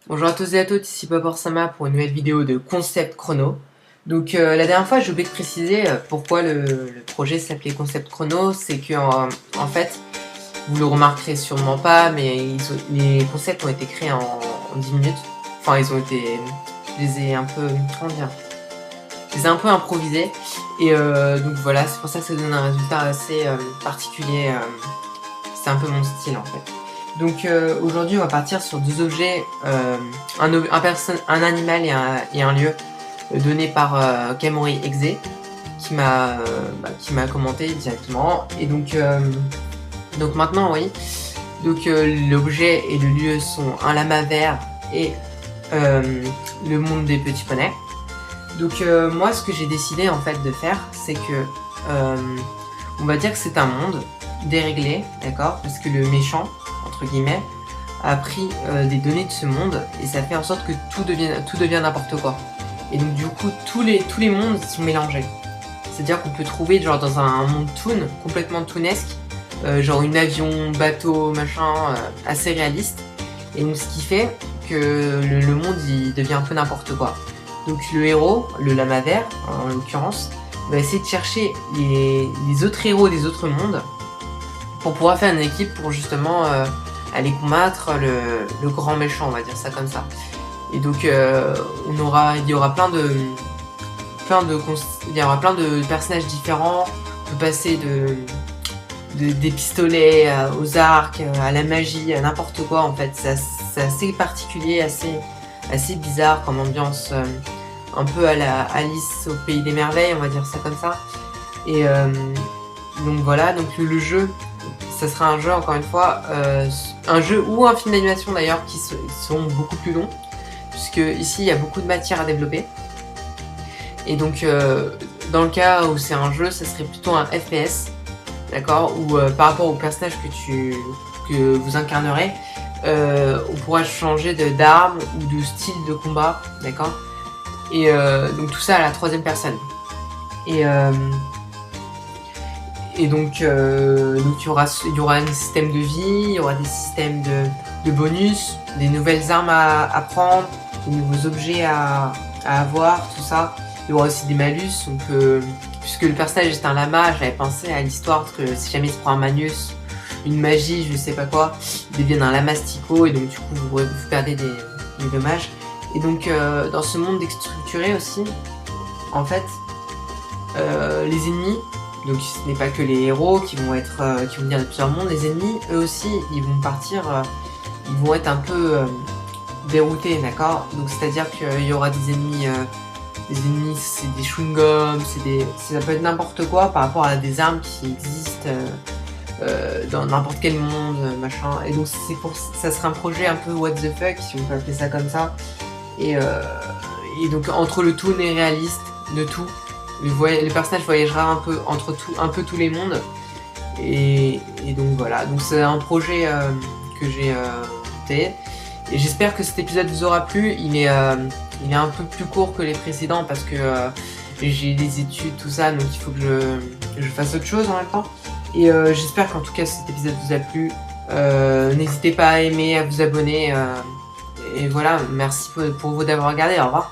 Bonjour à tous et à toutes, ici Paporsama pour une nouvelle vidéo de Concept Chrono. Donc la dernière fois j'ai oublié de préciser pourquoi le projet s'appelait Concept Chrono, c'est que en fait, vous le remarquerez sûrement pas, mais les concepts ont été créés en 10 minutes. Enfin je les ai un peu, comment dire, je les ai un peu improvisés. Et donc voilà, c'est pour ça que ça donne un résultat assez particulier. C'est un peu mon style en fait. Donc aujourd'hui on va partir sur deux objets, un animal et un lieu donné par Kamori Exe qui m'a commenté directement. Et donc maintenant oui, donc l'objet et le lieu sont un lama vert et le monde des petits poneys. Donc moi ce que j'ai décidé en fait de faire, c'est que on va dire que c'est un monde déréglé, d'accord, parce que le méchant entre guillemets a pris des données de ce monde et ça fait en sorte que tout devient n'importe quoi. Et donc du coup tous les mondes sont mélangés. C'est-à-dire qu'on peut trouver genre dans un monde toon, complètement toonesque, genre une avion, bateau, machin, assez réaliste. Et donc ce qui fait que le monde il devient un peu n'importe quoi. Donc le héros, le lama vert en l'occurrence, va essayer de chercher les autres héros des autres mondes pour pouvoir faire une équipe pour justement aller combattre le grand méchant, on va dire ça comme ça. Et donc il y aura plein de personnages différents. On peut passer des pistolets aux arcs, à la magie, à n'importe quoi en fait. C'est assez particulier, assez bizarre comme ambiance, un peu à la Alice au pays des merveilles, on va dire ça comme ça. Et donc voilà, donc le jeu, ça sera un jeu encore une fois, un jeu ou un film d'animation d'ailleurs qui seront beaucoup plus longs, puisque ici il y a beaucoup de matière à développer. Et donc dans le cas où c'est un jeu, ça serait plutôt un FPS, d'accord, où par rapport au personnage que vous incarnerez, on pourra changer d'arme ou de style de combat, d'accord. Et donc tout ça à la troisième personne. Et donc il y aura un système de vie, il y aura des systèmes de bonus, des nouvelles armes à prendre, des nouveaux objets à avoir, tout ça. Il y aura aussi des malus, puisque le personnage est un lama, j'avais pensé à l'histoire que si jamais il se prend un manus, une magie, je sais pas quoi, il devient un lamastico et donc du coup vous perdez des dommages. Et donc dans ce monde déstructuré aussi, en fait, les ennemis, donc ce n'est pas que les héros qui vont venir de plusieurs mondes, les ennemis, eux aussi, ils vont partir, ils vont être un peu déroutés, d'accord. Donc c'est-à-dire qu'il y aura des ennemis, c'est des chewing-gums, ça peut être n'importe quoi par rapport à des armes qui existent dans n'importe quel monde, machin. Et donc ça sera un projet un peu what the fuck, si on peut appeler ça comme ça. Et donc entre le toon et réaliste de tout, le personnage voyagera un peu tous les mondes. Et donc voilà, donc c'est un projet que j'ai fait. Et j'espère que cet épisode vous aura plu. Il est un peu plus court que les précédents parce que j'ai des études, tout ça, donc il faut que je fasse autre chose en même temps. Et j'espère qu'en tout cas cet épisode vous a plu. N'hésitez pas à aimer, à vous abonner. Et voilà, merci pour vous d'avoir regardé, au revoir.